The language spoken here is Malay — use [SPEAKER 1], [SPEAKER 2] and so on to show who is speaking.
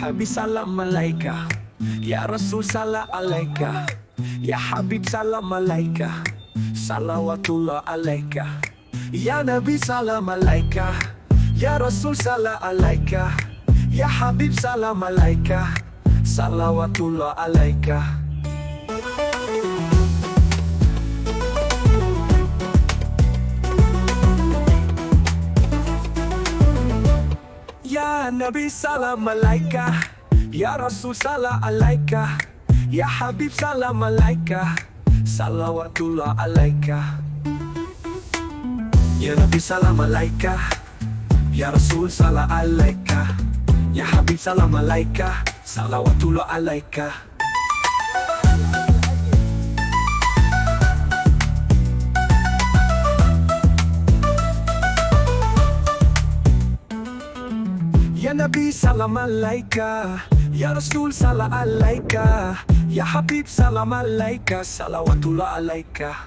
[SPEAKER 1] Habib salam alaika, ya Rasul salam alaika, ya Habib salam alaika, salawatullah alaika, ya Nabi salam alaika, ya Rasul salam alaika, ya Habib salam alaika, salawatullah alaika. Ya Nabi salam alaika, ya Rasul salam alaika, ya Habib salam alaika, salawatullah alaika. Ya Nabi salam alaika, ya Rasul salam alaika, ya Habib salam alaika, salawatullah alaika. Ya Nabi salam alaika, ya Rasul salam alaika, ya Habib salam alaika, salawatullah alaika.